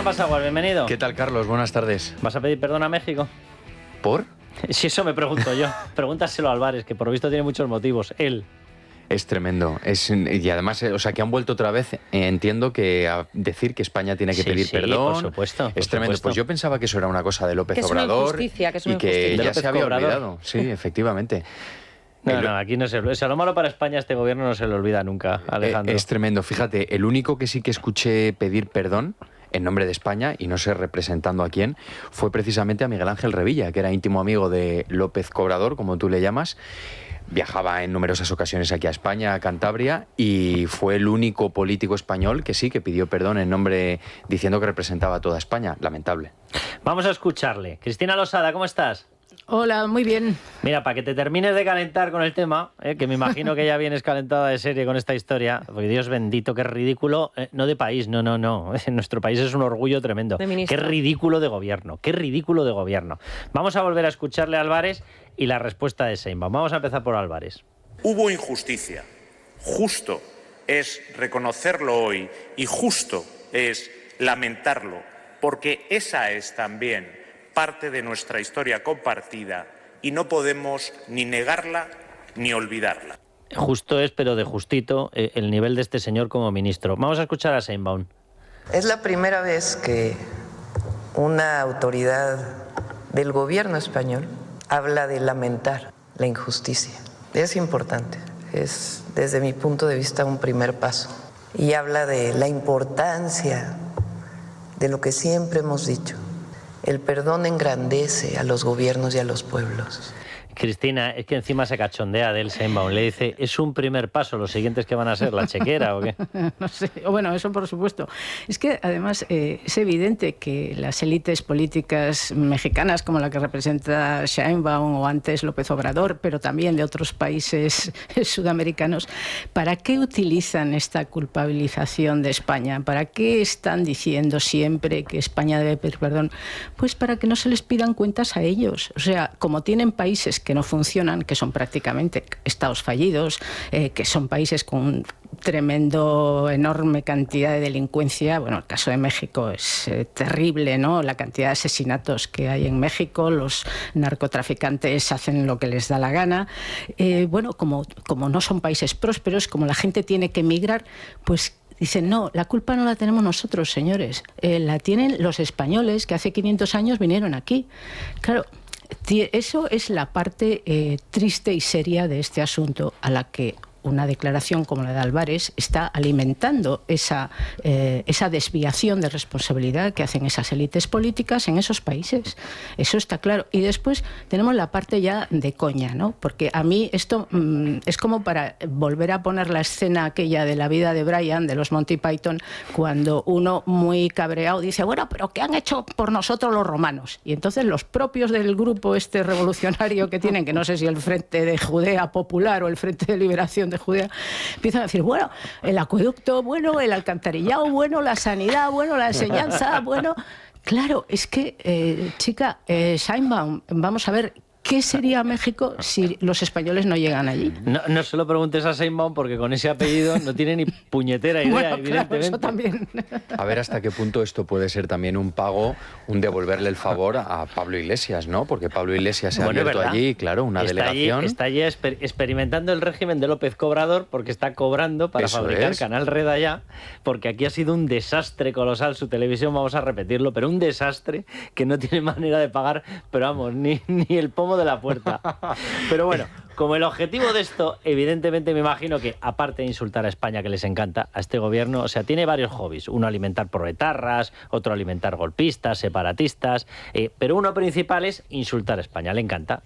pasa, Juan? Bienvenido. ¿Qué tal, Carlos? Buenas tardes. ¿Vas a pedir perdón a México? ¿Por? Si eso me pregunto yo. Pregúntaselo a Álvarez, que por lo visto tiene muchos motivos. Él. Es tremendo. Y además, o sea, que han vuelto otra vez, entiendo, que a decir que España tiene que pedir perdón. Por supuesto. Es tremendo. Pues yo pensaba que eso era una cosa de López Obrador y que ya se había olvidado. Sí, efectivamente. No, aquí no se olvida. O sea, lo malo para España, este gobierno no se lo olvida nunca, Alejandro. Es tremendo. Fíjate, el único que sí que escuché pedir perdón en nombre de España, y no sé representando a quién, fue precisamente a Miguel Ángel Revilla, que era íntimo amigo de López Obrador, como tú le llamas. Viajaba en numerosas ocasiones aquí a España, a Cantabria, y fue el único político español que sí, que pidió perdón en nombre, diciendo que representaba a toda España. Lamentable. Vamos a escucharle. Cristina Losada, ¿cómo estás? Hola, muy bien. Mira, para que te termines de calentar con el tema, que me imagino que ya vienes calentada de serie con esta historia, porque Dios bendito, qué ridículo, no de país, no. Nuestro país es un orgullo tremendo. Qué ridículo de gobierno, qué ridículo de gobierno. Vamos a volver a escucharle a Álvarez y la respuesta de Sheinbaum. Vamos a empezar por Álvarez. Hubo injusticia. Justo es reconocerlo hoy y justo es lamentarlo, porque esa es también parte de nuestra historia compartida y no podemos ni negarla ni olvidarla. Justo es, pero de justito, el nivel de este señor como ministro. Vamos a escuchar a Sheinbaum. Es la primera vez que una autoridad del gobierno español habla de lamentar la injusticia. Es importante, es desde mi punto de vista un primer paso. Y habla de la importancia de lo que siempre hemos dicho. El perdón engrandece a los gobiernos y a los pueblos. Cristina, es que encima se cachondea del Sheinbaum. Le dice, es un primer paso, ¿los siguientes que van a ser? ¿La chequera o qué? No sé, bueno, eso por supuesto. Es que además es evidente que las élites políticas mexicanas, como la que representa Sheinbaum o antes López Obrador, pero también de otros países sudamericanos, ¿para qué utilizan esta culpabilización de España? ¿Para qué están diciendo siempre que España debe pedir perdón? Pues para que no se les pidan cuentas a ellos. O sea, como tienen países que no funcionan, que son prácticamente estados fallidos, que son países con tremendo, enorme cantidad de delincuencia. Bueno, el caso de México es terrible, ¿no? La cantidad de asesinatos que hay en México, los narcotraficantes hacen lo que les da la gana. Bueno, como no son países prósperos, como la gente tiene que emigrar, pues dicen, no, la culpa no la tenemos nosotros, señores. La tienen los españoles que hace 500 años vinieron aquí. Claro, eso es la parte triste y seria de este asunto, a la que una declaración como la de Álvarez está alimentando esa desviación de responsabilidad que hacen esas élites políticas en esos países. Eso está claro. Y después tenemos la parte ya de coña, ¿no? Porque a mí esto es como para volver a poner la escena aquella de La vida de Brian, de los Monty Python, cuando uno muy cabreado dice, bueno, pero ¿qué han hecho por nosotros los romanos? Y entonces los propios del grupo este revolucionario que tienen, que no sé si el Frente de Judea Popular o el Frente de Liberación de Judea, empiezan a decir, bueno, el acueducto, bueno, el alcantarillado, bueno, la sanidad, bueno, la enseñanza, bueno. Claro, es que, chica, Sheinbaum, vamos a ver, ¿qué sería México si los españoles no llegan allí? No se lo preguntes a Sheinbaum, porque con ese apellido no tiene ni puñetera idea, bueno, evidentemente. Claro, eso también. A ver hasta qué punto esto puede ser también un pago, un devolverle el favor a Pablo Iglesias, ¿no? Porque Pablo Iglesias se ha abierto allí, claro, una delegación. Está allí experimentando el régimen de López Obrador, porque está cobrando para fabricar Canal Red allá, porque aquí ha sido un desastre colosal su televisión, vamos a repetirlo, pero un desastre que no tiene manera de pagar, pero vamos, ni el pomo de la puerta. Pero bueno, como el objetivo de esto, evidentemente me imagino que, aparte de insultar a España, que les encanta, a este gobierno, o sea, tiene varios hobbies. Uno, alimentar proletarras, otro, alimentar golpistas, separatistas, pero uno principal es insultar a España. Le encanta.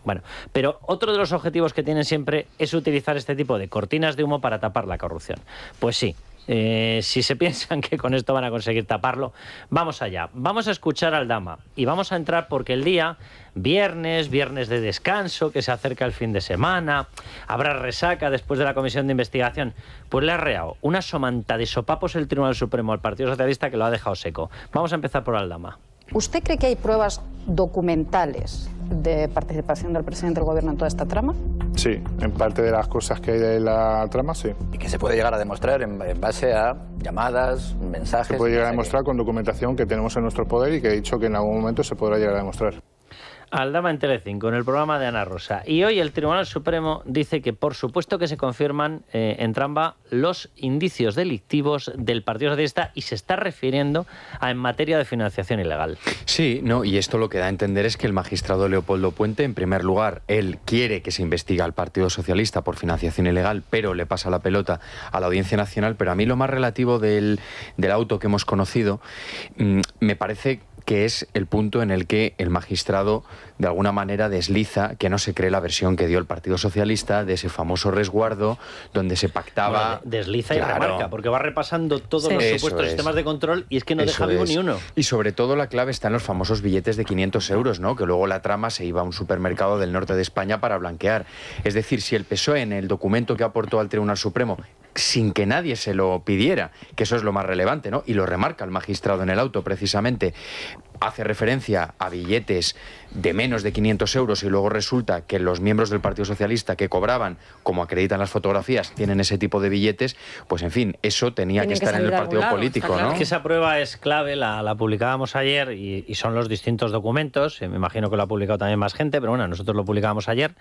Bueno, pero otro de los objetivos que tienen siempre es utilizar este tipo de cortinas de humo para tapar la corrupción. Pues sí. Si se piensan que con esto van a conseguir taparlo, vamos allá. Vamos a escuchar al Dama y vamos a entrar porque el día, viernes de descanso, que se acerca el fin de semana, habrá resaca después de la comisión de investigación, pues le ha reado una somanta de sopapos el Tribunal Supremo al Partido Socialista que lo ha dejado seco. Vamos a empezar por Aldama. ¿Usted cree que hay pruebas documentales de participación del presidente del Gobierno en toda esta trama? Sí, en parte de las cosas que hay de la trama, sí. ¿Y que se puede llegar a demostrar en base a llamadas, mensajes? Se puede llegar a demostrar con documentación que tenemos en nuestro poder y que he dicho que en algún momento se podrá llegar a demostrar. Aldama en Telecinco, en el programa de Ana Rosa. Y hoy el Tribunal Supremo dice que por supuesto que se confirman en Tramba los indicios delictivos del Partido Socialista y se está refiriendo a en materia de financiación ilegal. Sí, no, y esto lo que da a entender es que el magistrado Leopoldo Puente, en primer lugar, él quiere que se investigue al Partido Socialista por financiación ilegal, pero le pasa la pelota a la Audiencia Nacional. Pero a mí lo más relativo del auto que hemos conocido, me parece que es el punto en el que el magistrado de alguna manera desliza que no se cree la versión que dio el Partido Socialista de ese famoso resguardo donde se pactaba... Bueno, desliza y remarca, porque va repasando todos los supuestos sistemas de control y es que no deja vivo ni uno. Y sobre todo la clave está en los famosos billetes de 500 euros, ¿no? Que luego la trama se iba a un supermercado del norte de España para blanquear. Es decir, si el PSOE en el documento que aportó al Tribunal Supremo, sin que nadie se lo pidiera, que eso es lo más relevante, ¿no? Y lo remarca el magistrado en el auto precisamente, hace referencia a billetes de menos de 500 euros y luego resulta que los miembros del Partido Socialista que cobraban, como acreditan las fotografías, tienen ese tipo de billetes, pues en fin, eso tenía que estar en el partido político, ¿no? Es que esa prueba es clave, la publicábamos ayer y son los distintos documentos, me imagino que lo ha publicado también más gente, pero bueno, nosotros lo publicábamos ayer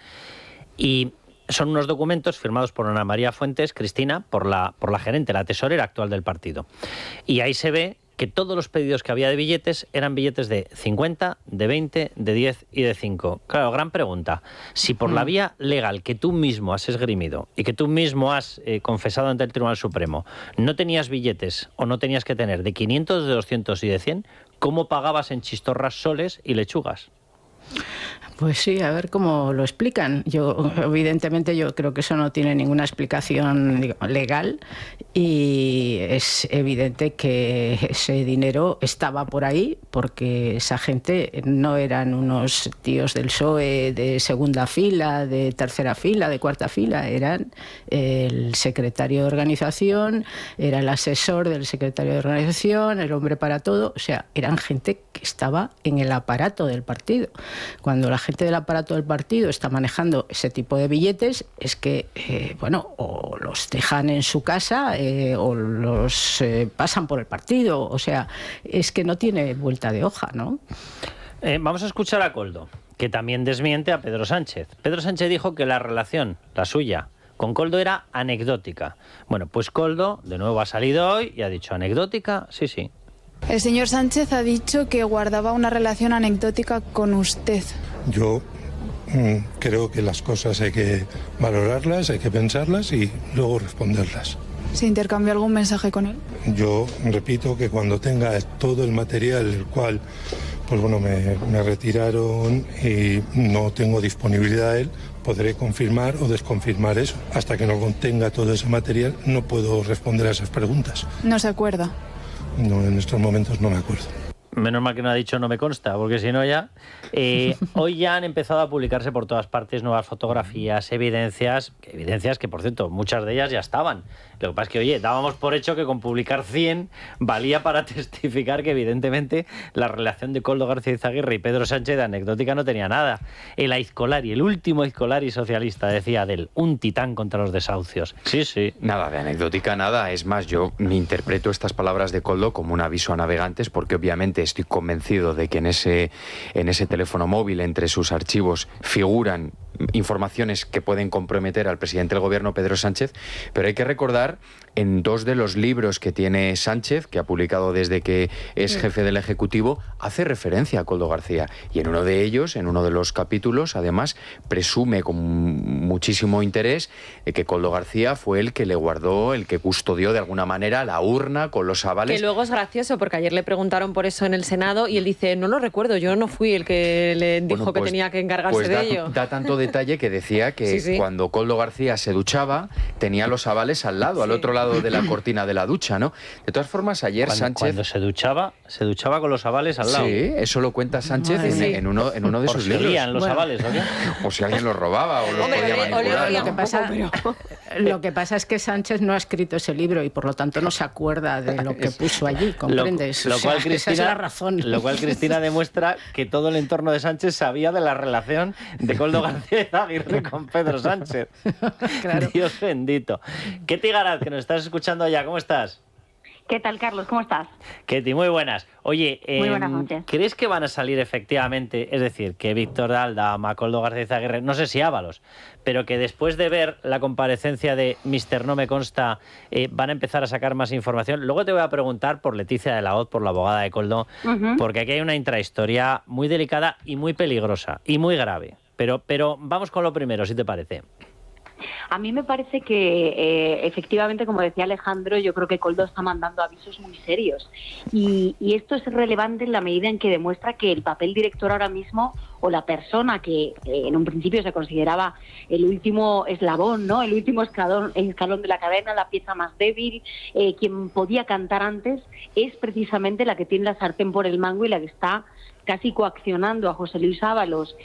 y... Son unos documentos firmados por Ana María Fuentes, Cristina, por la gerente, la tesorera actual del partido. Y ahí se ve que todos los pedidos que había de billetes eran billetes de 50, de 20, de 10 y de 5. Claro, gran pregunta. Si por la vía legal que tú mismo has esgrimido y que tú mismo has confesado ante el Tribunal Supremo, no tenías billetes o no tenías que tener de 500, de 200 y de 100, ¿cómo pagabas en chistorras, soles y lechugas? Pues sí, a ver cómo lo explican. Evidentemente, yo creo que eso no tiene ninguna explicación legal y es evidente que ese dinero estaba por ahí porque esa gente no eran unos tíos del PSOE de segunda fila, de tercera fila, de cuarta fila, eran el secretario de organización, era el asesor del secretario de organización, el hombre para todo, o sea, eran gente que estaba en el aparato del partido. Cuando la gente del aparato del partido está manejando ese tipo de billetes, es que, o los dejan en su casa o los pasan por el partido. O sea, es que no tiene vuelta de hoja, ¿no? Vamos a escuchar a Koldo, que también desmiente a Pedro Sánchez. Pedro Sánchez dijo que la relación, la suya, con Koldo era anecdótica. Bueno, pues Koldo, de nuevo, ha salido hoy y ha dicho, ¿anecdótica? Sí, sí. El señor Sánchez ha dicho que guardaba una relación anecdótica con usted. Yo creo que las cosas hay que valorarlas, hay que pensarlas y luego responderlas. ¿Se intercambió algún mensaje con él? Yo repito que cuando tenga todo el material, el cual me retiraron y no tengo disponibilidad a él, podré confirmar o desconfirmar eso. Hasta que no contenga todo ese material no puedo responder a esas preguntas. ¿No se acuerda? No, en estos momentos no me acuerdo. Menos mal que no ha dicho no me consta, porque si no ya... hoy ya han empezado a publicarse por todas partes nuevas fotografías, evidencias que, por cierto, muchas de ellas ya estaban. Lo que pasa es que, oye, dábamos por hecho que con publicar 100 valía para testificar que, evidentemente, la relación de Koldo García Izaguirre y Pedro Sánchez de anecdótica no tenía nada. El Aizkolari, el último Aizkolari socialista, decía de él, un titán contra los desahucios. Sí, sí. Nada de anecdótica, nada. Es más, yo me interpreto estas palabras de Koldo como un aviso a navegantes, porque obviamente estoy convencido de que en ese teléfono móvil, entre sus archivos, figuran informaciones que pueden comprometer al presidente del gobierno, Pedro Sánchez, pero hay que recordar en dos de los libros que tiene Sánchez, que ha publicado desde que es jefe del Ejecutivo, hace referencia a Koldo García. Y en uno de ellos, en uno de los capítulos, además, presume con muchísimo interés que Koldo García fue el que le guardó, el que custodió de alguna manera la urna con los avales. Que luego es gracioso, porque ayer le preguntaron por eso en el Senado y él dice, no lo recuerdo, yo no fui el que le dijo que tenía que encargarse de ello. Da tanto detalle que decía que cuando Koldo García se duchaba, tenía los avales al lado, al otro lado de la cortina de la ducha, ¿no? De todas formas, ayer Sánchez... Cuando se duchaba con los avales al lado. Sí, eso lo cuenta Sánchez en uno de sus libros. ¿Los avales, o qué? O si alguien los robaba o los podía manipular. Lo que pasa, Lo que pasa es que Sánchez no ha escrito ese libro y por lo tanto no se acuerda de lo que puso allí, ¿comprendes? Lo cual, Cristina, esa es la razón. Lo cual, Cristina, demuestra que todo el entorno de Sánchez sabía de la relación de Koldo García Izaguirre con Pedro Sánchez. Claro. Dios bendito. Ketty Garat, que nos estás escuchando allá, ¿cómo estás? ¿Qué tal, Carlos? ¿Cómo estás? Ketty, muy buenas. Oye, muy buenas noches. ¿Crees que van a salir efectivamente, es decir, que Víctor de Aldama, Koldo García Izaguirre, no sé si Ábalos, pero que después de ver la comparecencia de Mr. No me consta, van a empezar a sacar más información? Luego te voy a preguntar por Leticia de la Hoz, por la abogada de Koldo, porque aquí hay una intrahistoria muy delicada y muy peligrosa y muy grave. Pero vamos con lo primero, si te parece. A mí me parece que, efectivamente, como decía Alejandro, yo creo que Koldo está mandando avisos muy serios. Y esto es relevante en la medida en que demuestra que el papel director ahora mismo, o la persona que en un principio se consideraba el último eslabón, ¿no? El último escalón de la cadena, la pieza más débil, quien podía cantar antes, es precisamente la que tiene la sartén por el mango y la que está casi coaccionando a José Luis Ábalos,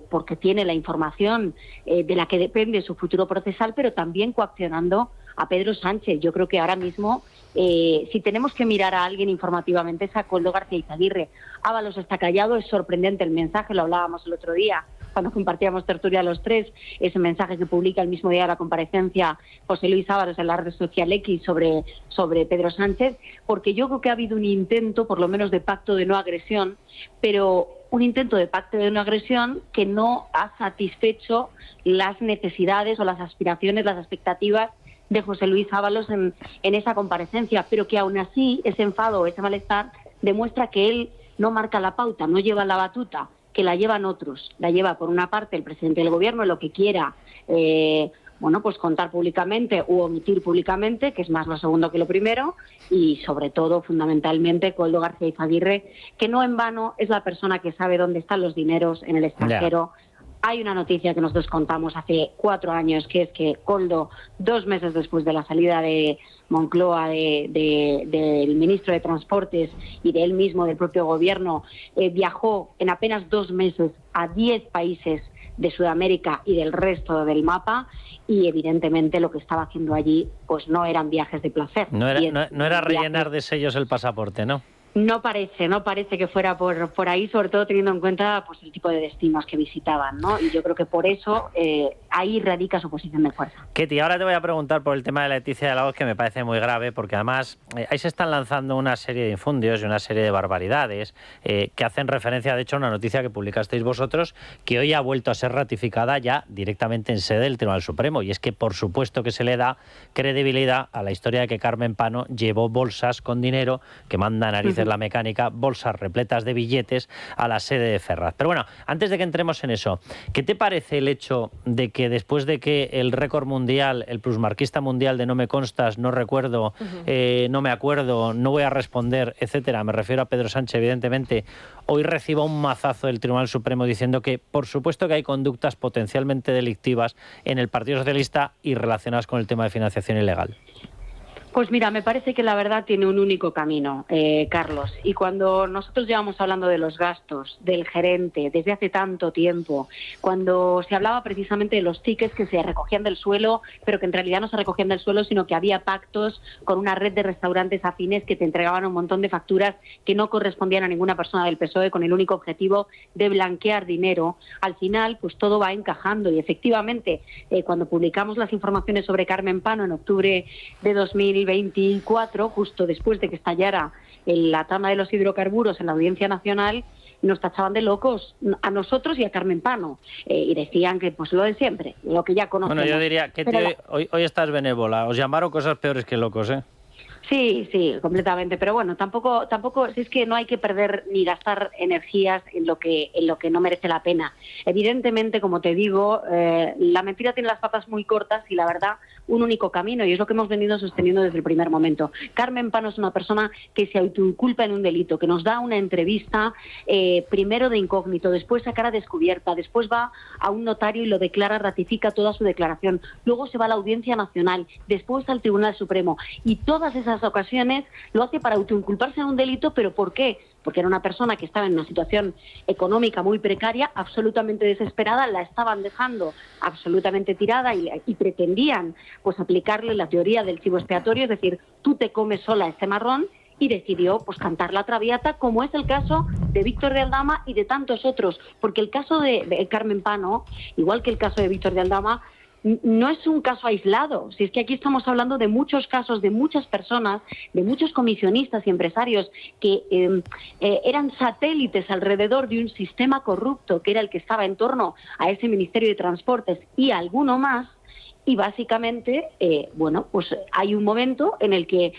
porque tiene la información de la que depende su futuro procesal, pero también coaccionando a Pedro Sánchez. Yo creo que ahora mismo, si tenemos que mirar a alguien informativamente, es a Koldo García Izaguirre. Ábalos está callado, es sorprendente el mensaje, lo hablábamos el otro día, cuando compartíamos tertulia los tres, ese mensaje que publica el mismo día de la comparecencia José Luis Ábalos en la red social X sobre Pedro Sánchez, porque yo creo que ha habido un intento, por lo menos de pacto de no agresión, pero un intento de pacto de no agresión que no ha satisfecho las necesidades o las aspiraciones, las expectativas de José Luis Ábalos en esa comparecencia, pero que aún así ese enfado, ese malestar, demuestra que él no marca la pauta, no lleva la batuta, que la llevan otros. La lleva, por una parte, el presidente del gobierno, lo que quiera, pues contar públicamente u omitir públicamente, que es más lo segundo que lo primero, y sobre todo, fundamentalmente, Koldo García Izaguirre, que no en vano es la persona que sabe dónde están los dineros en el extranjero. Hay una noticia que nosotros contamos hace 4 años, que es que Koldo, 2 meses después de la salida de Moncloa, del ministro de Transportes y de él mismo, del propio gobierno, viajó en apenas 2 meses a 10 países de Sudamérica y del resto del mapa, y evidentemente lo que estaba haciendo allí pues no eran viajes de placer. No era rellenar de sellos el pasaporte, ¿no? No parece que fuera por ahí, sobre todo teniendo en cuenta pues el tipo de destinos que visitaban, ¿no? Y yo creo que por eso ahí radica su posición de fuerza. Ketty, ahora te voy a preguntar por el tema de Leticia de la Hoz, que me parece muy grave, porque además ahí se están lanzando una serie de infundios y una serie de barbaridades que hacen referencia, de hecho, a una noticia que publicasteis vosotros, que hoy ha vuelto a ser ratificada ya directamente en sede del Tribunal Supremo, y es que por supuesto que se le da credibilidad a la historia de que Carmen Pano llevó bolsas con dinero que manda narices la mecánica, bolsas repletas de billetes a la sede de Ferraz. Pero bueno, antes de que entremos en eso, ¿qué te parece el hecho de que después de que el récord mundial, el plusmarquista mundial de no me constas, no recuerdo, no me acuerdo, no voy a responder, etcétera, me refiero a Pedro Sánchez, evidentemente, hoy reciba un mazazo del Tribunal Supremo diciendo que por supuesto que hay conductas potencialmente delictivas en el Partido Socialista y relacionadas con el tema de financiación ilegal? Pues mira, me parece que la verdad tiene un único camino, Carlos. Y cuando nosotros llevamos hablando de los gastos, del gerente, desde hace tanto tiempo, cuando se hablaba precisamente de los tickets que se recogían del suelo, pero que en realidad no se recogían del suelo, sino que había pactos con una red de restaurantes afines que te entregaban un montón de facturas que no correspondían a ninguna persona del PSOE, con el único objetivo de blanquear dinero, al final pues todo va encajando. Y efectivamente, cuando publicamos las informaciones sobre Carmen Pano en octubre de 2024, justo después de que estallara la trama de los hidrocarburos en la Audiencia Nacional, nos tachaban de locos a nosotros y a Carmen Pano, y decían que pues lo de siempre, lo que ya conocemos. Bueno, yo diría que hoy estás benévola, os llamaron cosas peores que locos, ¿eh? Sí, completamente. Pero bueno, tampoco es que no hay que perder ni gastar energías en lo que no merece la pena. Evidentemente, como te digo, la mentira tiene las patas muy cortas y la verdad un único camino, y es lo que hemos venido sosteniendo desde el primer momento. Carmen Pano es una persona que se autoinculpa en un delito, que nos da una entrevista primero de incógnito, después a cara descubierta, después va a un notario y lo declara, ratifica toda su declaración, luego se va a la Audiencia Nacional, después al Tribunal Supremo, y todas esas muchas ocasiones lo hace para autoinculparse de un delito, pero ¿por qué? Porque era una persona que estaba en una situación económica muy precaria, absolutamente desesperada, la estaban dejando absolutamente tirada y pretendían pues aplicarle la teoría del chivo expiatorio, es decir, tú te comes sola este marrón, y decidió pues cantar la traviata, como es el caso de Víctor de Aldama y de tantos otros, porque el caso de Carmen Pano, igual que el caso de Víctor de Aldama, no es un caso aislado. Si es que aquí estamos hablando de muchos casos, de muchas personas, de muchos comisionistas y empresarios que eran satélites alrededor de un sistema corrupto que era el que estaba en torno a ese Ministerio de Transportes y alguno más, y básicamente, pues hay un momento en el que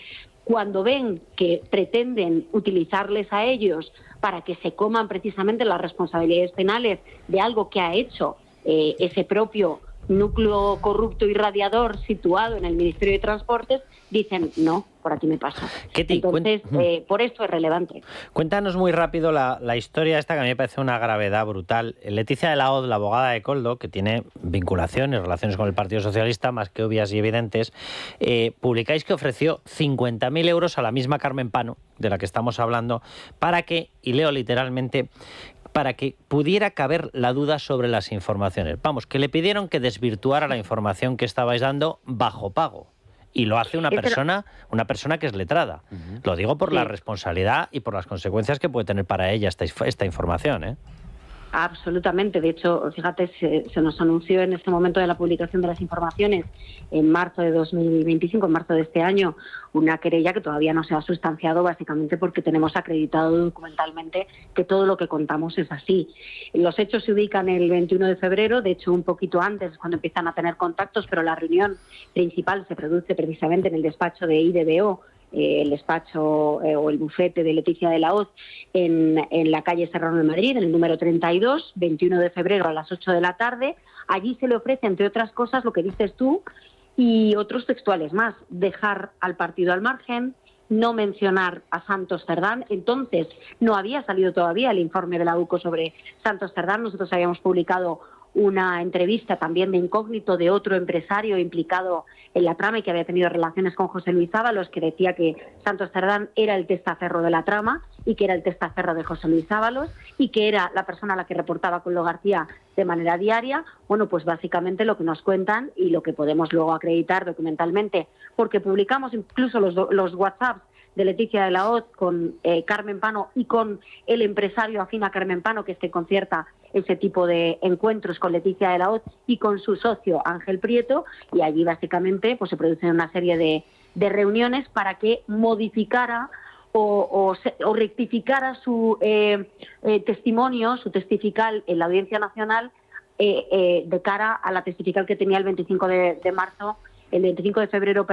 cuando ven que pretenden utilizarles a ellos para que se coman precisamente las responsabilidades penales de algo que ha hecho ese propio núcleo corrupto y radiador situado en el Ministerio de Transportes, dicen, no, por aquí me pasa. Entonces, por esto es relevante. Cuéntanos muy rápido la historia esta, que a mí me parece una gravedad brutal. Leticia de la Hoz, la abogada de Koldo, que tiene vinculaciones, relaciones con el Partido Socialista, más que obvias y evidentes, publicáis que ofreció 50.000 euros a la misma Carmen Pano, de la que estamos hablando, para que, y leo literalmente, para que pudiera caber la duda sobre las informaciones. Vamos, que le pidieron que desvirtuara la información que estabais dando bajo pago. Y lo hace una persona que es letrada. Lo digo por la responsabilidad y por las consecuencias que puede tener para ella esta información, ¿eh? Absolutamente. De hecho, fíjate, se nos anunció en este momento de la publicación de las informaciones, en marzo de 2025, en marzo de este año, una querella que todavía no se ha sustanciado, básicamente porque tenemos acreditado documentalmente que todo lo que contamos es así. Los hechos se ubican el 21 de febrero, de hecho un poquito antes es cuando empiezan a tener contactos, pero la reunión principal se produce precisamente en el despacho de IDBO, el despacho o el bufete de Leticia de la Hoz en la calle Serrano de Madrid, en el número 32, 21 de febrero a las 8 de la tarde. Allí se le ofrece, entre otras cosas, lo que dices tú y otros textuales más: dejar al partido al margen, no mencionar a Santos Cerdán. Entonces no había salido todavía el informe de la UCO sobre Santos Cerdán. Nosotros habíamos publicado una entrevista también de incógnito de otro empresario implicado en la trama y que había tenido relaciones con José Luis Ábalos, que decía que Santos Cerdán era el testaferro de la trama y que era el testaferro de José Luis Ábalos y que era la persona a la que reportaba Koldo García de manera diaria. Bueno, pues básicamente lo que nos cuentan y lo que podemos luego acreditar documentalmente, porque publicamos incluso los WhatsApps de Leticia de la Hoz con Carmen Pano y con el empresario afín a Carmen Pano, que es que concierta ese tipo de encuentros con Leticia de la Hoz y con su socio Ángel Prieto, y allí básicamente pues se producen una serie de reuniones para que modificara o rectificara su testimonio, su testifical en la Audiencia Nacional de cara a la testifical que tenía el 25 de febrero,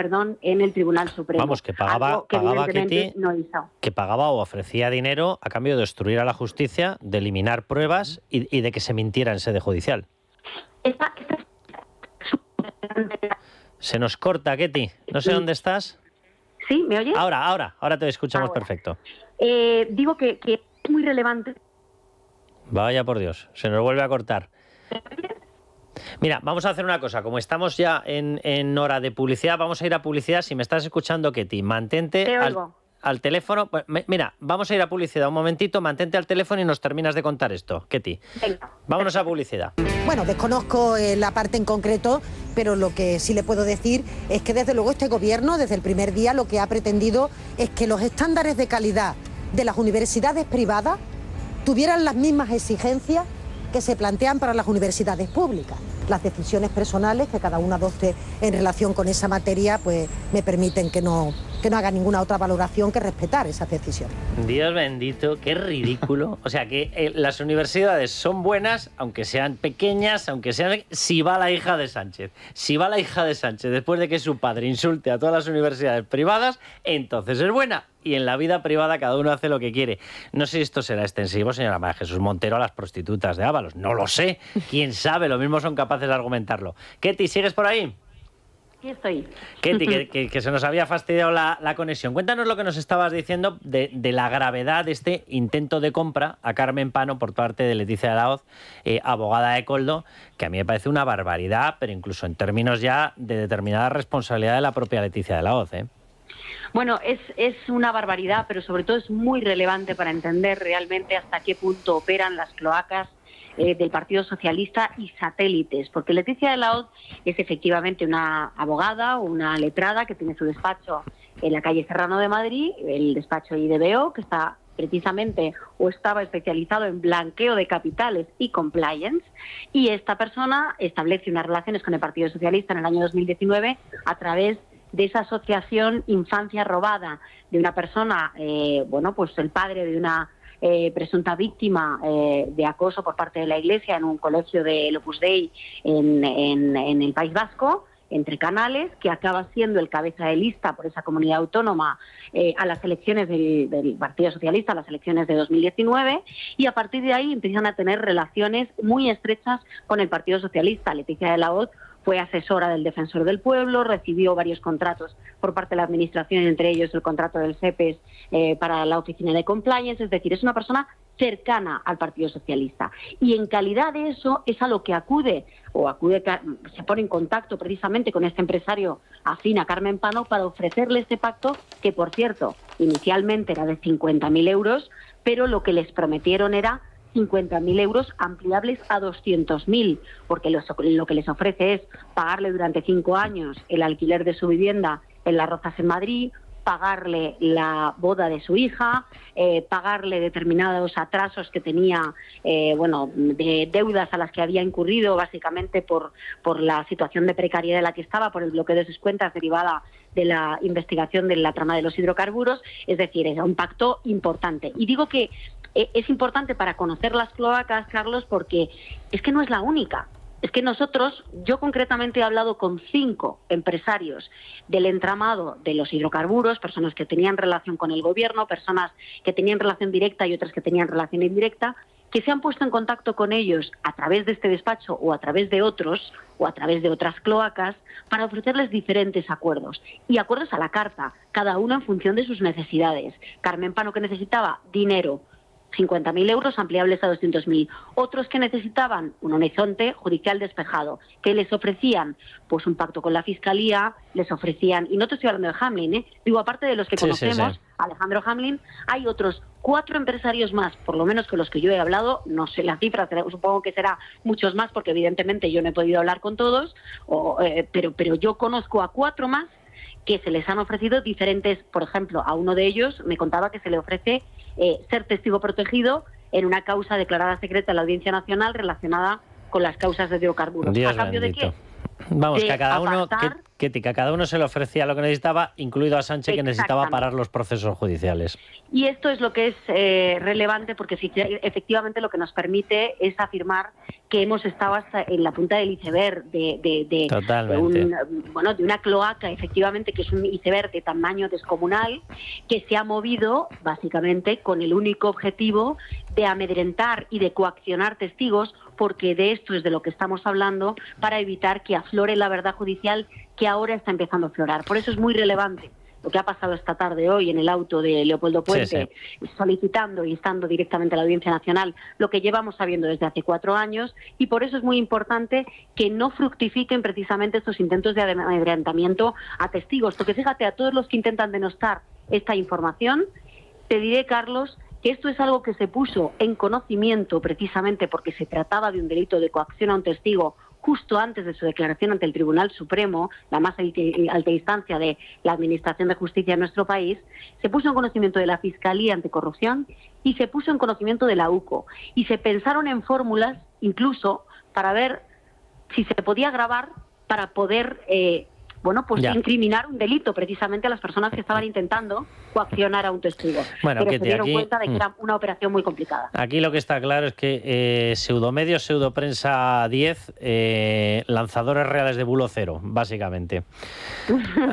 en el Tribunal Supremo. Vamos, que pagaba evidentemente no hizo. Que pagaba o ofrecía dinero a cambio de obstruir a la justicia, de eliminar pruebas y de que se mintiera en sede judicial. Se nos corta, Ketty. No sé dónde estás. ¿Sí? ¿Me oyes? Ahora te escuchamos perfecto. Digo que es muy relevante. Vaya por Dios, se nos vuelve a cortar. Mira, vamos a hacer una cosa. Como estamos ya en hora de publicidad, vamos a ir a publicidad. Si me estás escuchando, Ketty, mantente al teléfono. Pues, mira, vamos a ir a publicidad un momentito, mantente al teléfono y nos terminas de contar esto, Ketty. Venga. Vámonos a publicidad. Bueno, desconozco la parte en concreto, pero lo que sí le puedo decir es que desde luego este gobierno, desde el primer día, lo que ha pretendido es que los estándares de calidad de las universidades privadas tuvieran las mismas exigencias que se plantean para las universidades públicas. Las decisiones personales que cada uno adopte en relación con esa materia pues me permiten que no haga ninguna otra valoración que respetar esas decisiones. Dios bendito, qué ridículo. O sea que las universidades son buenas, aunque sean pequeñas, si va la hija de Sánchez. Si va la hija de Sánchez después de que su padre insulte a todas las universidades privadas, entonces es buena. Y en la vida privada cada uno hace lo que quiere. No sé si esto será extensivo, señora María Jesús Montero, a las prostitutas de Ábalos. No lo sé. ¿Quién sabe? Lo mismo son capaces de argumentarlo. Ketty, ¿sigues por ahí? Aquí estoy. Ketty, que se nos había fastidiado la conexión. Cuéntanos lo que nos estabas diciendo de la gravedad de este intento de compra a Carmen Pano por parte de Leticia de la Hoz, abogada de Koldo, que a mí me parece una barbaridad, pero incluso en términos ya de determinada responsabilidad de la propia Leticia de la Hoz, ¿eh? Bueno, es una barbaridad, pero sobre todo es muy relevante para entender realmente hasta qué punto operan las cloacas del Partido Socialista y satélites, porque Leticia de la Hoz es efectivamente una abogada, una letrada que tiene su despacho en la calle Serrano de Madrid, el despacho IDBO, que está precisamente o estaba especializado en blanqueo de capitales y compliance, y esta persona establece unas relaciones con el Partido Socialista en el año 2019 a través de esa asociación Infancia Robada de una persona, pues el padre de una presunta víctima de acoso por parte de la Iglesia en un colegio del Opus Dei en el País Vasco, entre Canales, que acaba siendo el cabeza de lista por esa comunidad autónoma a las elecciones del Partido Socialista, a las elecciones de 2019, y a partir de ahí empiezan a tener relaciones muy estrechas con el Partido Socialista. Leticia de la Hoz fue asesora del Defensor del Pueblo, recibió varios contratos por parte de la Administración, entre ellos el contrato del SEPES para la Oficina de Compliance, es decir, es una persona cercana al Partido Socialista. Y en calidad de eso es a lo que se pone en contacto precisamente con este empresario afín a Carmen Pano para ofrecerle este pacto que, por cierto, inicialmente era de 50.000 euros, pero lo que les prometieron era 50.000 euros ampliables a 200.000, porque lo que les ofrece es pagarle durante 5 años el alquiler de su vivienda en Las Rozas en Madrid, pagarle la boda de su hija, pagarle determinados atrasos que tenía, de deudas a las que había incurrido básicamente por la situación de precariedad en la que estaba, por el bloqueo de sus cuentas derivada de la investigación de la trama de los hidrocarburos. Es decir, era un pacto importante. Y digo que es importante para conocer las cloacas, Carlos, porque es que no es la única. Es que yo concretamente he hablado con 5 empresarios del entramado de los hidrocarburos, personas que tenían relación con el gobierno, personas que tenían relación directa y otras que tenían relación indirecta, que se han puesto en contacto con ellos a través de este despacho o a través de otros o a través de otras cloacas para ofrecerles diferentes acuerdos. Y acuerdos a la carta, cada uno en función de sus necesidades. Carmen Pano, que necesitaba dinero, 50.000 euros ampliables a 200.000. Otros que necesitaban un horizonte judicial despejado, que les ofrecían pues un pacto con la Fiscalía, les ofrecían, y no te estoy hablando de Hamlin, digo, aparte de los que conocemos, Alejandro Hamlin, hay otros 4 empresarios más, por lo menos con los que yo he hablado, no sé la cifra, supongo que será muchos más, porque evidentemente yo no he podido hablar con todos, pero yo conozco a 4 más que se les han ofrecido diferentes. Por ejemplo, a uno de ellos me contaba que se le ofrece ser testigo protegido en una causa declarada secreta en la Audiencia Nacional relacionada con las causas de hidrocarburos. Dios ¿A cambio bendito. de qué? Vamos, de que a cada uno apartar... que a cada uno se le ofrecía lo que necesitaba, incluido a Sánchez, que necesitaba parar los procesos judiciales. Y esto es lo que es relevante, porque efectivamente lo que nos permite es afirmar que hemos estado hasta en la punta del iceberg de una cloaca, efectivamente, que es un iceberg de tamaño descomunal, que se ha movido básicamente con el único objetivo de amedrentar y de coaccionar testigos, porque de esto es de lo que estamos hablando, para evitar que aflore la verdad judicial que ahora está empezando a aflorar. Por eso es muy relevante lo que ha pasado esta tarde hoy en el auto de Leopoldo Puente, solicitando e instando directamente a la Audiencia Nacional lo que llevamos sabiendo desde hace 4 años, y por eso es muy importante que no fructifiquen precisamente estos intentos de amedrentamiento a testigos, porque fíjate, a todos los que intentan denostar esta información, te diré, Carlos, que esto es algo que se puso en conocimiento precisamente porque se trataba de un delito de coacción a un testigo justo antes de su declaración ante el Tribunal Supremo, la más alta instancia de la Administración de Justicia en nuestro país. Se puso en conocimiento de la Fiscalía Anticorrupción y se puso en conocimiento de la UCO. Y se pensaron en fórmulas, incluso, para ver si se podía grabar para poder incriminar un delito precisamente a las personas que estaban intentando coaccionar a un testigo. Bueno, pero se dieron cuenta de que era una operación muy complicada. Aquí lo que está claro es que pseudomedios, pseudoprensa 10, lanzadores reales de bulo 0, básicamente.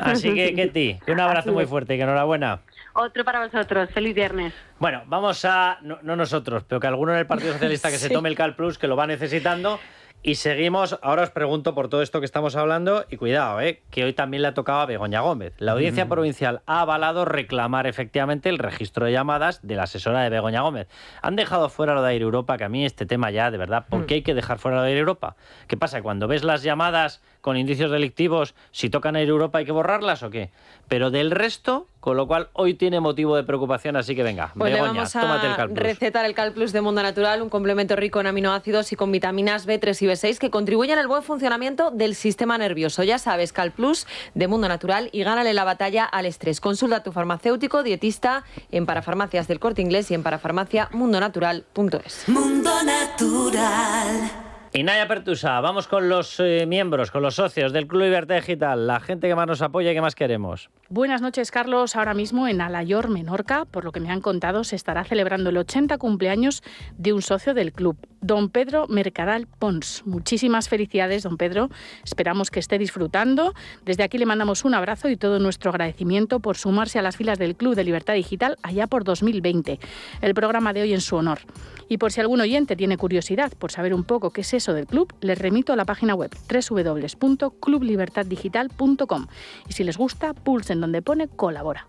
Así que, Ketty, un abrazo muy fuerte y que enhorabuena. Otro para vosotros. Feliz viernes. Bueno, vamos a... No nosotros, pero que alguno en el Partido Socialista que se tome el Cal Plus, que lo va necesitando, Y seguimos, ahora os pregunto por todo esto que estamos hablando, y cuidado, que hoy también le ha tocado a Begoña Gómez. La Audiencia Provincial ha avalado reclamar efectivamente el registro de llamadas de la asesora de Begoña Gómez. Han dejado fuera lo de Air Europa, que a mí este tema ya, de verdad, ¿por qué hay que dejar fuera lo de Air Europa? ¿Qué pasa? Cuando ves las llamadas con indicios delictivos, si tocan Air Europa hay que borrarlas o qué? Pero del resto, con lo cual hoy tiene motivo de preocupación, así que venga, pues Begoña, le vamos a tómate el Cal Plus. recetar el Cal Plus de Mundo Natural, un complemento rico en aminoácidos y con vitaminas B3 y B6 que contribuyen al buen funcionamiento del sistema nervioso. Ya sabes, Cal Plus de Mundo Natural, y gánale la batalla al estrés. Consulta a tu farmacéutico, dietista en Parafarmacias del Corte Inglés y en parafarmaciamundonatural.es. Mundo Natural. Y Naya Pertusa, vamos con los miembros, con los socios del Club Libertad Digital, la gente que más nos apoya y que más queremos. Buenas noches, Carlos. Ahora mismo en Alayor, Menorca, por lo que me han contado, se estará celebrando el 80 cumpleaños de un socio del club, don Pedro Mercadal Pons. Muchísimas felicidades, don Pedro. Esperamos que esté disfrutando. Desde aquí le mandamos un abrazo y todo nuestro agradecimiento por sumarse a las filas del Club de Libertad Digital allá por 2020. El programa de hoy en su honor. Y por si algún oyente tiene curiosidad por saber un poco qué es eso del club, les remito a la página web www.clublibertaddigital.com. Y si les gusta, pulsen donde pone colabora.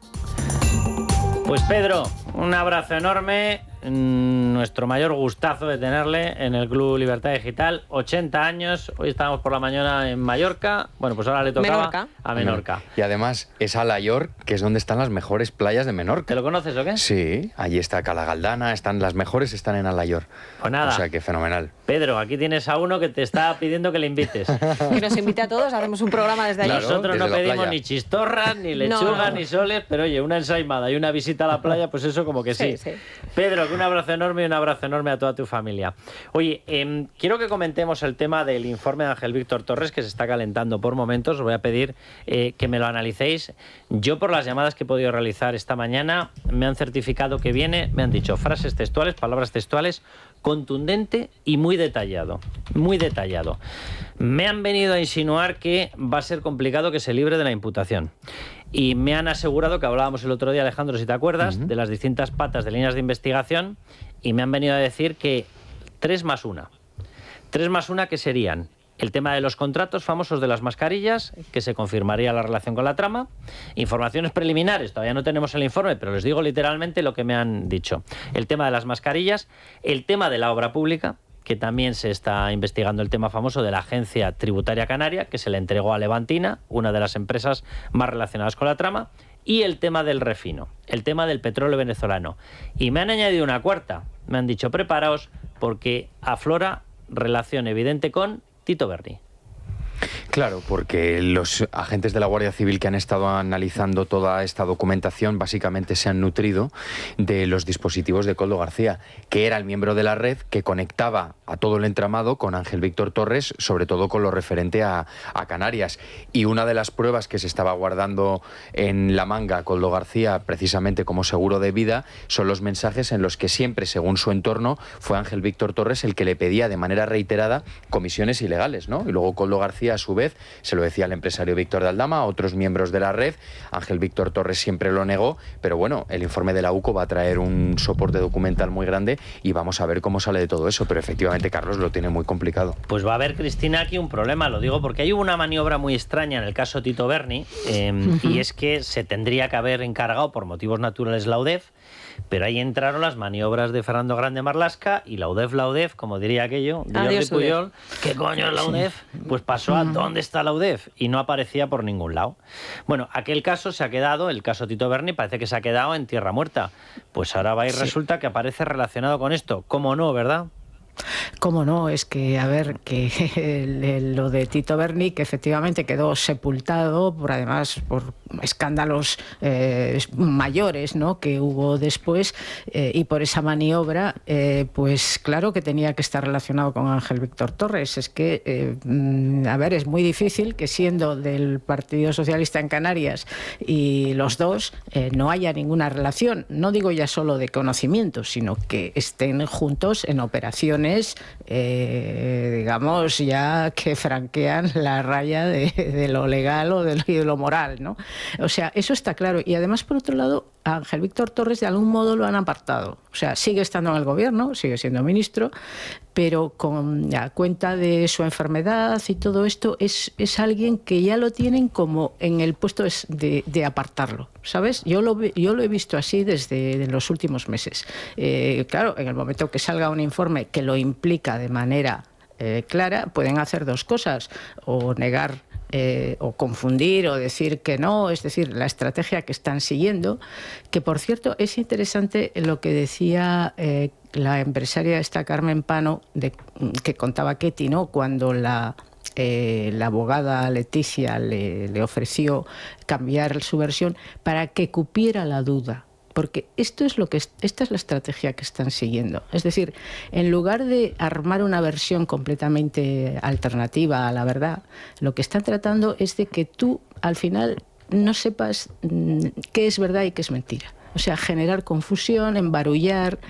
Pues Pedro, un abrazo enorme, nuestro mayor gustazo de tenerle en el Club Libertad Digital, 80 años, hoy estábamos por la mañana en Mallorca, bueno, pues ahora le tocaba a Menorca. Y además es Alayor, que es donde están las mejores playas de Menorca. ¿Te lo conoces o qué? Sí, allí está Cala Galdana, las mejores están en Alayor. Pues nada. O sea, que fenomenal. Pedro, aquí tienes a uno que te está pidiendo que le invites. Que nos invite a todos, haremos un programa desde allí. Nosotros no pedimos ni chistorras, ni lechugas, ni soles, pero oye, una ensaimada y una visita a la playa, pues eso como que sí. Pedro, un abrazo enorme y un abrazo enorme a toda tu familia. Oye, quiero que comentemos el tema del informe de Ángel Víctor Torres, que se está calentando por momentos. Os voy a pedir que me lo analicéis. Yo, por las llamadas que he podido realizar esta mañana, me han certificado que viene, me han dicho frases textuales, palabras textuales, contundente y muy detallado. Muy detallado. Me han venido a insinuar que va a ser complicado que se libre de la imputación. Y me han asegurado, que hablábamos el otro día, Alejandro, si te acuerdas, de las distintas patas de líneas de investigación, y me han venido a decir que 3 más 1. 3 más 1 que serían el tema de los contratos famosos de las mascarillas, que se confirmaría la relación con la trama, informaciones preliminares, todavía no tenemos el informe, pero les digo literalmente lo que me han dicho. El tema de las mascarillas, el tema de la obra pública, que también se está investigando el tema famoso de la Agencia Tributaria Canaria, que se le entregó a Levantina, una de las empresas más relacionadas con la trama, y el tema del refino, el tema del petróleo venezolano. Y me han añadido una cuarta, me han dicho preparaos porque aflora relación evidente con Tito Berni. Claro, porque los agentes de la Guardia Civil que han estado analizando toda esta documentación básicamente se han nutrido de los dispositivos de Koldo García, que era el miembro de la red que conectaba a todo el entramado con Ángel Víctor Torres, sobre todo con lo referente a Canarias. Y una de las pruebas que se estaba guardando en la manga Koldo García, precisamente como seguro de vida, son los mensajes en los que siempre, según su entorno, fue Ángel Víctor Torres el que le pedía de manera reiterada comisiones ilegales, ¿no? Y luego Koldo García, a su vez, se lo decía al empresario Víctor de Aldama, a otros miembros de la red. Ángel Víctor Torres siempre lo negó, pero bueno, el informe de la UCO va a traer un soporte documental muy grande y vamos a ver cómo sale de todo eso, pero efectivamente Carlos lo tiene muy complicado. Pues va a haber, Cristina, aquí un problema, lo digo porque hay una maniobra muy extraña en el caso Tito Berni, y es que se tendría que haber encargado por motivos naturales la UDEF, pero ahí entraron las maniobras de Fernando Grande Marlaska y la UDEF, como diría aquello, de Jordi Pujol. ¿Qué coño es la UDEF? Pues pasó a ¿dónde está la UDEF? Y no aparecía por ningún lado. Bueno, aquel caso se ha quedado, el caso Tito Berni, parece que se ha quedado en tierra muerta. Pues ahora va y resulta que aparece relacionado con esto. ¿Cómo no, verdad? ¿Cómo no? Es que, a ver, que lo de Tito Berni, que efectivamente quedó sepultado, además por escándalos mayores, ¿no?, que hubo después, y por esa maniobra, pues claro que tenía que estar relacionado con Ángel Víctor Torres. Es que, a ver, es muy difícil que siendo del Partido Socialista en Canarias y los dos no haya ninguna relación, no digo ya solo de conocimiento, sino que estén juntos en operaciones digamos, ya que franquean la raya de lo legal o de lo moral, ¿no? O sea, eso está claro. Y además, por otro lado, a Ángel Víctor Torres de algún modo lo han apartado. O sea, sigue estando en el gobierno, sigue siendo ministro, pero a cuenta de su enfermedad y todo esto, es alguien que ya lo tienen como en el puesto de apartarlo, ¿sabes? Yo lo he visto así desde los últimos meses. Claro, en el momento que salga un informe que lo implica de manera clara, pueden hacer dos cosas: o negar o confundir o decir que no, es decir, la estrategia que están siguiendo, que por cierto es interesante lo que decía la empresaria esta Carmen Pano, que contaba Ketty, ¿no? Cuando la abogada Leticia le ofreció cambiar su versión para que cupiera la duda. Porque esta es la estrategia que están siguiendo. Es decir, en lugar de armar una versión completamente alternativa a la verdad, lo que están tratando es de que tú, al final, no sepas qué es verdad y qué es mentira. O sea, generar confusión, embarullar,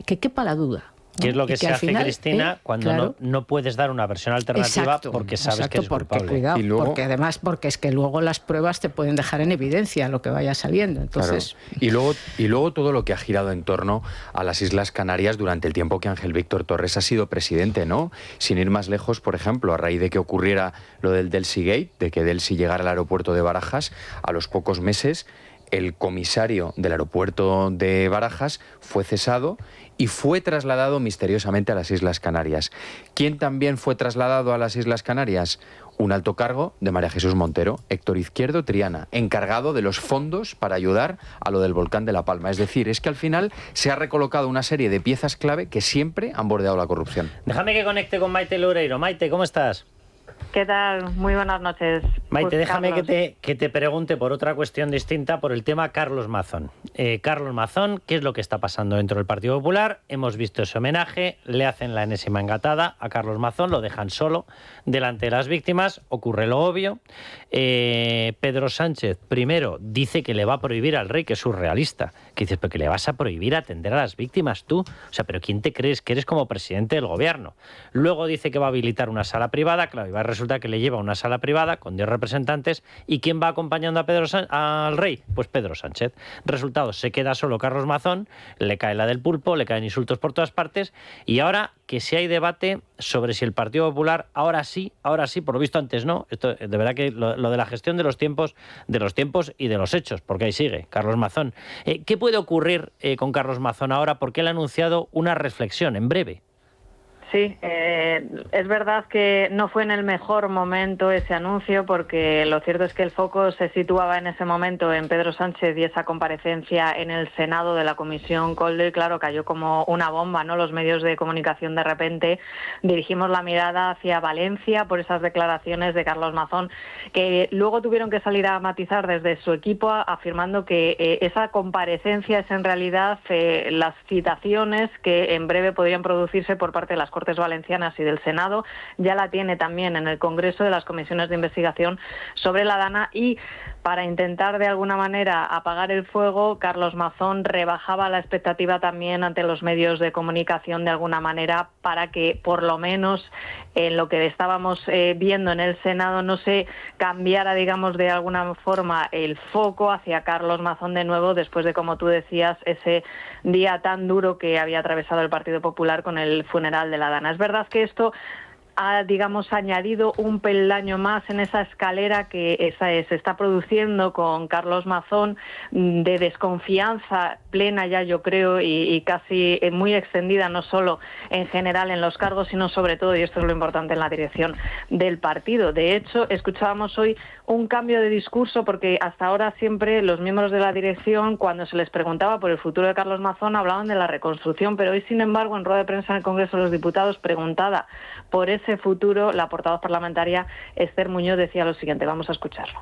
que quepa la duda. ¿Qué es lo que se hace, final, Cristina, cuando claro, no puedes dar una versión alternativa porque sabes que eres culpable? Cuidado, y luego, porque es que luego las pruebas te pueden dejar en evidencia lo que vaya saliendo. Entonces, claro. Y luego todo lo que ha girado en torno a las Islas Canarias durante el tiempo que Ángel Víctor Torres ha sido presidente, ¿no? Sin ir más lejos, por ejemplo, a raíz de que ocurriera lo del Delsi Gate, de que Delsi llegara al aeropuerto de Barajas, a los pocos meses el comisario del aeropuerto de Barajas fue cesado y fue trasladado misteriosamente a las Islas Canarias. ¿Quién también fue trasladado a las Islas Canarias? Un alto cargo de María Jesús Montero, Héctor Izquierdo Triana, encargado de los fondos para ayudar a lo del volcán de La Palma. Es decir, es que al final se ha recolocado una serie de piezas clave que siempre han bordeado la corrupción. Déjame que conecte con Maite Loureiro. Maite, ¿cómo estás? ¿Qué tal? Muy buenas noches. Maite, déjame que te pregunte por otra cuestión distinta, por el tema Carlos Mazón. Carlos Mazón, ¿qué es lo que está pasando dentro del Partido Popular? Hemos visto ese homenaje, le hacen la enésima engatada a Carlos Mazón, lo dejan solo delante de las víctimas, ocurre lo obvio. Pedro Sánchez, primero, dice que le va a prohibir al rey, que es surrealista, que dices, pero que le vas a prohibir atender a las víctimas tú. O sea, pero ¿quién te crees que eres como presidente del gobierno? Luego dice que va a habilitar una sala privada, claro, y va a resulta que le lleva una sala privada con 10 representantes. ¿Y quién va acompañando al rey? Pues Pedro Sánchez. Resultado, se queda solo Carlos Mazón, le cae la del pulpo, le caen insultos por todas partes, y ahora que si hay debate sobre si el Partido Popular, ahora sí, por lo visto antes no, esto de verdad que lo de la gestión de los tiempos y de los hechos, porque ahí sigue Carlos Mazón. ¿Qué puede ocurrir con Carlos Mazón ahora? Porque él ha anunciado una reflexión en breve. Sí, es verdad que no fue en el mejor momento ese anuncio, porque lo cierto es que el foco se situaba en ese momento en Pedro Sánchez y esa comparecencia en el Senado de la Comisión Coldo, y claro, cayó como una bomba, ¿no? Los medios de comunicación de repente dirigimos la mirada hacia Valencia por esas declaraciones de Carlos Mazón, que luego tuvieron que salir a matizar desde su equipo afirmando que esa comparecencia es en realidad las citaciones que en breve podrían producirse por parte de las Cortes Valencianas y del Senado. Ya la tiene también en el Congreso de las comisiones de investigación sobre la Dana, y para intentar de alguna manera apagar el fuego, Carlos Mazón rebajaba la expectativa también ante los medios de comunicación de alguna manera, para que por lo menos en lo que estábamos viendo en el Senado no se cambiara, digamos, de alguna forma el foco hacia Carlos Mazón de nuevo, después de, como tú decías, ese día tan duro que había atravesado el Partido Popular con el funeral de la Dana. Es verdad que esto ha, digamos, añadido un peldaño más en esa escalera que se está produciendo con Carlos Mazón, de desconfianza plena ya, yo creo, y casi muy extendida, no solo en general en los cargos, sino sobre todo, y esto es lo importante, en la dirección del partido. De hecho, escuchábamos hoy un cambio de discurso, porque hasta ahora siempre los miembros de la dirección, cuando se les preguntaba por el futuro de Carlos Mazón, hablaban de la reconstrucción, pero hoy, sin embargo, en rueda de prensa en el Congreso de los Diputados, preguntada por ese futuro, la portavoz parlamentaria Esther Muñoz decía lo siguiente, vamos a escucharlo.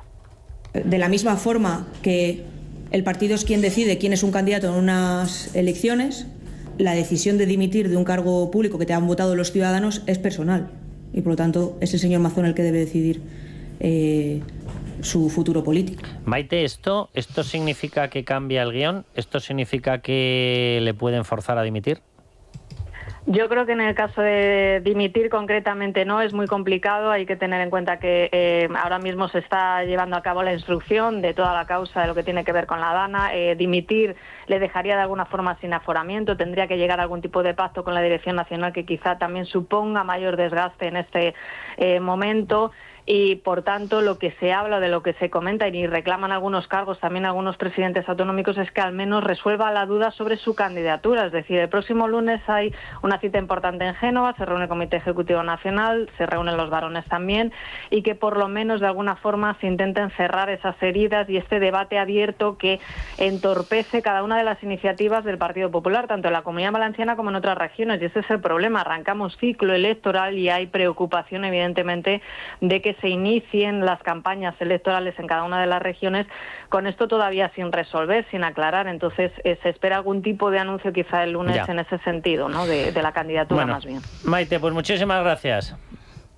De la misma forma que el partido es quien decide quién es un candidato en unas elecciones, la decisión de dimitir de un cargo público que te han votado los ciudadanos es personal, y por lo tanto es el señor Mazón el que debe decidir su futuro político. Maite, ¿esto significa que cambia el guión? ¿Esto significa que le pueden forzar a dimitir? Yo creo que en el caso de dimitir concretamente no, es muy complicado. Hay que tener en cuenta que ahora mismo se está llevando a cabo la instrucción de toda la causa de lo que tiene que ver con la Dana. Dimitir le dejaría de alguna forma sin aforamiento, tendría que llegar a algún tipo de pacto con la Dirección Nacional que quizá también suponga mayor desgaste en este momento. Y por tanto lo que se habla, de lo que se comenta y reclaman algunos cargos, también algunos presidentes autonómicos, es que al menos resuelva la duda sobre su candidatura. Es decir, el próximo lunes hay una cita importante en Génova, se reúne el Comité Ejecutivo Nacional, se reúnen los varones también, y que por lo menos de alguna forma se intenten cerrar esas heridas y este debate abierto que entorpece cada una de las iniciativas del Partido Popular, tanto en la Comunidad Valenciana como en otras regiones. Y ese es el problema, arrancamos ciclo electoral y hay preocupación evidentemente de que se inicien las campañas electorales en cada una de las regiones con esto todavía sin resolver, sin aclarar. Entonces se espera algún tipo de anuncio quizá el lunes en ese sentido, ¿no? De la candidatura, más bien. Maite, pues muchísimas gracias.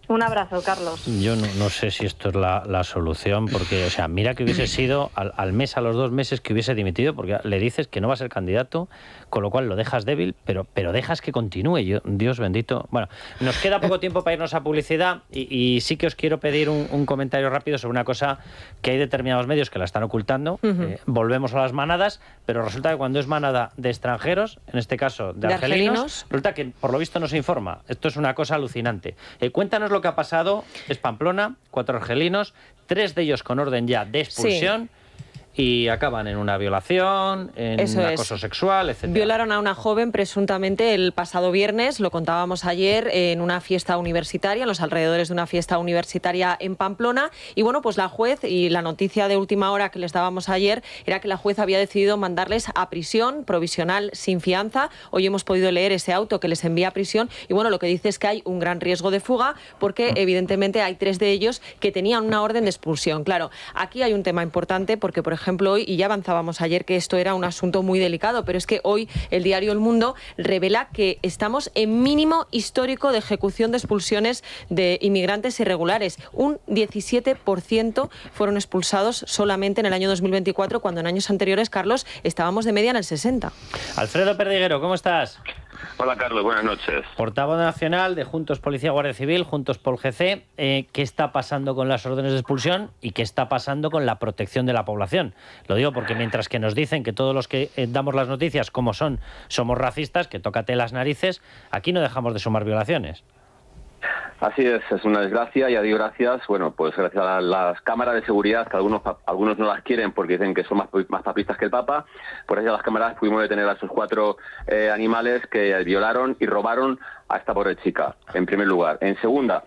Un abrazo, Carlos. Yo no sé si esto es la solución, porque, o sea, mira que hubiese sido al mes, a los 2 meses que hubiese dimitido, porque le dices que no va a ser candidato, con lo cual lo dejas débil, pero dejas que continúe. Dios bendito. Bueno, nos queda poco tiempo para irnos a publicidad y sí que os quiero pedir un comentario rápido sobre una cosa que hay determinados medios que la están ocultando. Volvemos a las manadas, pero resulta que cuando es manada de extranjeros, en este caso de argelinos, resulta que por lo visto no se informa. Esto es una cosa alucinante. Cuéntanos lo que ha pasado. Es Pamplona, 4 argelinos, 3 de ellos con orden ya de expulsión. Y acaban en una violación, en un acoso sexual, etc. Violaron a una joven presuntamente el pasado viernes, lo contábamos ayer, en una fiesta universitaria, en los alrededores de una fiesta universitaria en Pamplona. Y bueno, pues la juez, y la noticia de última hora que les dábamos ayer, era que la juez había decidido mandarles a prisión provisional sin fianza. Hoy hemos podido leer ese auto que les envía a prisión. Y bueno, lo que dice es que hay un gran riesgo de fuga, porque evidentemente hay 3 de ellos que tenían una orden de expulsión. Claro, aquí hay un tema importante porque, por ejemplo, hoy, y ya avanzábamos ayer que esto era un asunto muy delicado, pero es que hoy el diario El Mundo revela que estamos en mínimo histórico de ejecución de expulsiones de inmigrantes irregulares. Un 17% fueron expulsados solamente en el año 2024, cuando en años anteriores, Carlos, estábamos de media en el 60%. Alfredo Perdiguero, ¿cómo estás? Hola, Carlos, buenas noches. Portavoz nacional de Juntos Policía Guardia Civil, Juntos Pol GC. ¿Qué está pasando con las órdenes de expulsión y qué está pasando con la protección de la población? Lo digo porque mientras que nos dicen que todos los que damos las noticias como somos racistas, que tócate las narices, aquí no dejamos de sumar violaciones. Así es una desgracia, ya digo gracias. Bueno, pues gracias a las cámaras de seguridad, que algunos no las quieren porque dicen que son más papistas que el Papa, por eso las cámaras pudimos detener a esos 4 animales que violaron y robaron a esta pobre chica, en primer lugar. En segunda,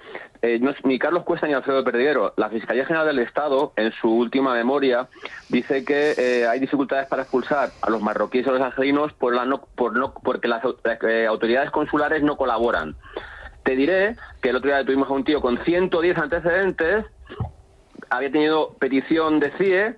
ni Carlos Cuesta ni Alfredo Perdiguero, la Fiscalía General del Estado, en su última memoria, dice que hay dificultades para expulsar a los marroquíes y a los argelinos porque las autoridades consulares no colaboran. Te diré que el otro día tuvimos a un tío con 110 antecedentes, había tenido petición de CIE,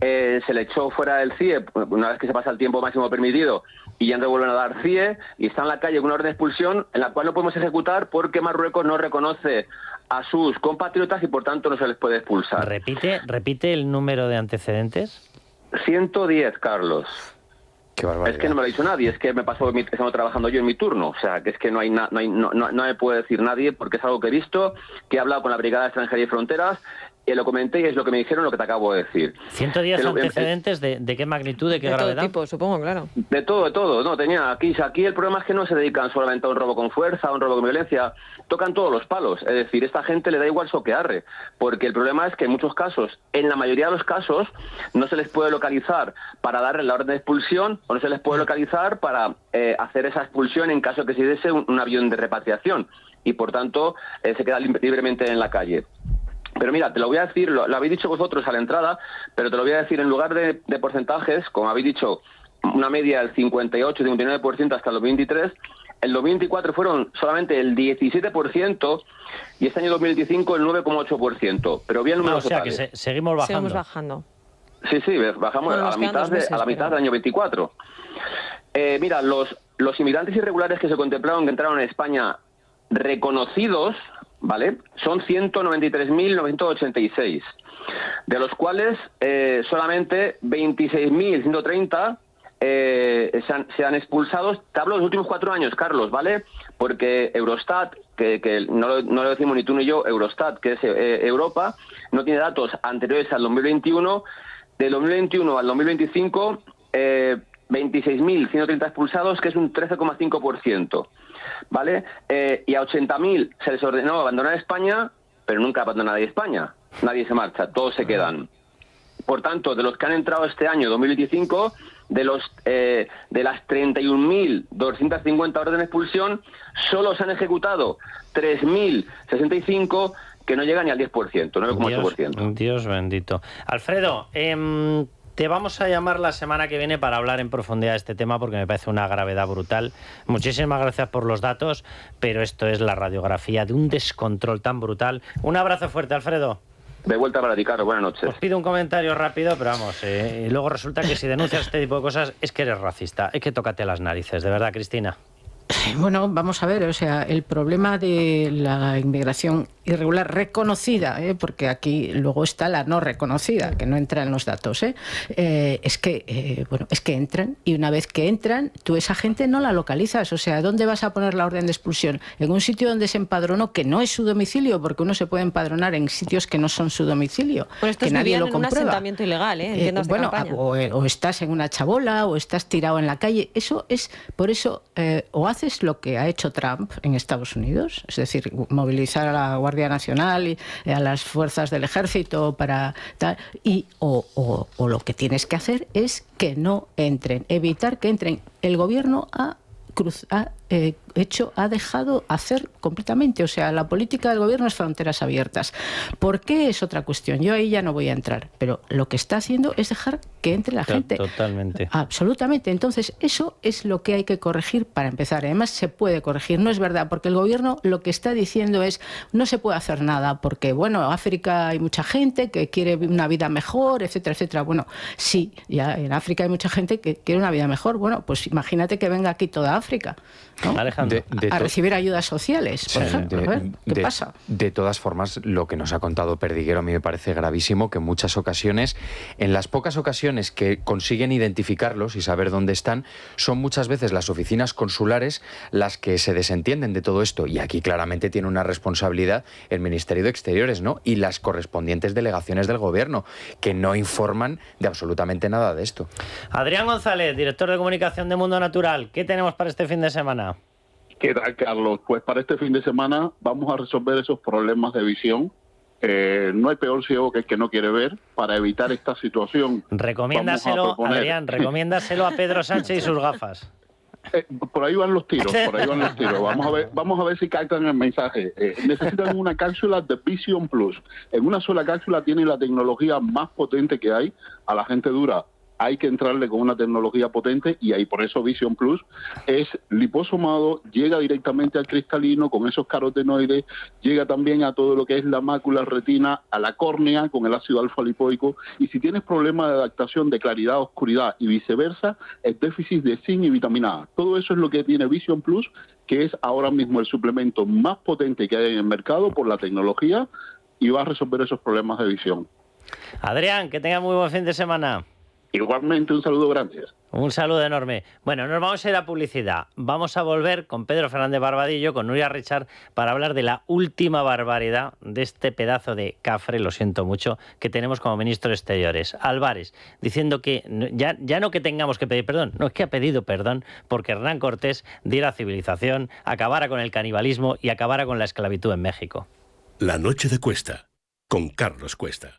se le echó fuera del CIE una vez que se pasa el tiempo máximo permitido y ya no le vuelven a dar CIE, y está en la calle con una orden de expulsión en la cual no podemos ejecutar porque Marruecos no reconoce a sus compatriotas y por tanto no se les puede expulsar. ¿Repite el número de antecedentes? 110, Carlos. Es que no me lo ha dicho nadie, es que me pasó estando trabajando yo en mi turno, o sea, que es que no me puede decir nadie porque es algo que he visto, que he hablado con la Brigada de Extranjería y Fronteras, lo comenté y es lo que me dijeron, lo que te acabo de decir. 110 antecedentes, ¿de qué magnitud, de qué gravedad? De todo tipo, supongo, claro. De todo. No, tenía aquí el problema es que no se dedican solamente a un robo con fuerza, a un robo con violencia, tocan todos los palos. Es decir, esta gente le da igual soquearre, porque el problema es que en muchos casos, en la mayoría de los casos, no se les puede localizar para darle la orden de expulsión o no se les puede localizar para hacer esa expulsión en caso que se diese un avión de repatriación y por tanto se queda libremente en la calle. Pero mira, te lo voy a decir, lo habéis dicho vosotros a la entrada, pero te lo voy a decir en lugar de porcentajes, como habéis dicho, una media del 58-59% hasta el 2023, el 2024 fueron solamente el 17% y este año 2025 el 9,8%. Pero bien números totales. O sea, que seguimos bajando. Seguimos bajando. Sí, bajamos a la mitad del año 24. Mira, los inmigrantes irregulares que se contemplaron que entraron en España reconocidos, ¿vale? Son 193.986, de los cuales solamente 26.130 se han expulsado. Te hablo de los últimos 4 años, Carlos, ¿vale? Porque Eurostat, que no lo decimos ni tú ni yo, Eurostat, que es Europa, no tiene datos anteriores al 2021. Del 2021 al 2025, 26.130 expulsados, que es un 13,5%, ¿vale? Y a 80.000 se les ordenó abandonar España, pero nunca abandona nadie España. Nadie se marcha, todos se quedan. Por tanto, de los que han entrado este año, 2025, de las 31.250 órdenes de expulsión, solo se han ejecutado 3.065, que no llegan ni al 10%, 9,8%. Dios bendito. Alfredo, te vamos a llamar la semana que viene para hablar en profundidad de este tema, porque me parece una gravedad brutal. Muchísimas gracias por los datos, pero esto es la radiografía de un descontrol tan brutal. Un abrazo fuerte, Alfredo. De vuelta para ti, Carlos. Buenas noches. Os pido un comentario rápido, pero vamos, luego resulta que si denuncias este tipo de cosas es que eres racista. Es que tócate las narices, de verdad, Cristina. Bueno, vamos a ver, o sea, el problema de la inmigración irregular reconocida, porque aquí luego está la no reconocida, que no entra en los datos, es que entran, y una vez que entran, tú esa gente no la localizas. O sea, ¿dónde vas a poner la orden de expulsión? En un sitio donde se empadronó, que no es su domicilio, porque uno se puede empadronar en sitios que no son su domicilio, pues que nadie lo comprueba. En un asentamiento ilegal, entiendo esta campaña. O estás en una chabola, o estás tirado en la calle. Eso es, por eso, o haces lo que ha hecho Trump en Estados Unidos, es decir, movilizar a la Guardia Nacional y a las fuerzas del ejército para tal, o lo que tienes que hacer es que no entren, evitar que entren. El gobierno ha dejado hacer completamente, o sea, la política del gobierno es fronteras abiertas. ¿Por qué? Es otra cuestión, yo ahí ya no voy a entrar, pero lo que está haciendo es dejar que entre la gente. Totalmente. Absolutamente. Entonces, eso es lo que hay que corregir para empezar. Además, se puede corregir, no es verdad, porque el gobierno lo que está diciendo es no se puede hacer nada, porque, bueno, en África hay mucha gente que quiere una vida mejor, etcétera, etcétera. Bueno, sí, ya en África hay mucha gente que quiere una vida mejor. Bueno, pues imagínate que venga aquí toda África, ¿no? Alejandro, a recibir ayudas sociales, por ejemplo. ¿Qué pasa? De todas formas, lo que nos ha contado Perdiguero a mí me parece gravísimo, que en muchas ocasiones, en las pocas ocasiones que consiguen identificarlos y saber dónde están, son muchas veces las oficinas consulares las que se desentienden de todo esto. Y aquí claramente tiene una responsabilidad el Ministerio de Exteriores, ¿no? Y las correspondientes delegaciones del gobierno, que no informan de absolutamente nada de esto. Adrián González, director de comunicación de Mundo Natural, ¿qué tenemos para este fin de semana? ¿Qué tal, Carlos? Pues para este fin de semana vamos a resolver esos problemas de visión. No hay peor ciego que el que no quiere ver. Para evitar esta situación, recomiéndaselo, Adrián, recomiéndaselo a Pedro Sánchez y sus gafas. Por ahí van los tiros, Vamos a ver si captan el mensaje. Necesitan una cápsula de Vision Plus. En una sola cápsula tienen la tecnología más potente que hay. A la gente dura hay que entrarle con una tecnología potente, y ahí por eso Vision Plus es liposomado, llega directamente al cristalino con esos carotenoides, llega también a todo lo que es la mácula, retina, a la córnea con el ácido alfa-lipoico, y si tienes problemas de adaptación de claridad a oscuridad y viceversa, es déficit de zinc y vitamina A. Todo eso es lo que tiene Vision Plus, que es ahora mismo el suplemento más potente que hay en el mercado por la tecnología, y va a resolver esos problemas de visión. Adrián, que tenga muy buen fin de semana. Igualmente, un saludo grande. Un saludo enorme. Bueno, nos vamos a ir a publicidad. Vamos a volver con Pedro Fernández Barbadillo, con Nuria Richard, para hablar de la última barbaridad de este pedazo de cafre, lo siento mucho, que tenemos como ministro de Exteriores, Álvarez, diciendo que ya no que tengamos que pedir perdón, no, es que ha pedido perdón porque Hernán Cortés diera civilización, acabara con el canibalismo y acabara con la esclavitud en México. La noche de Cuesta, con Carlos Cuesta.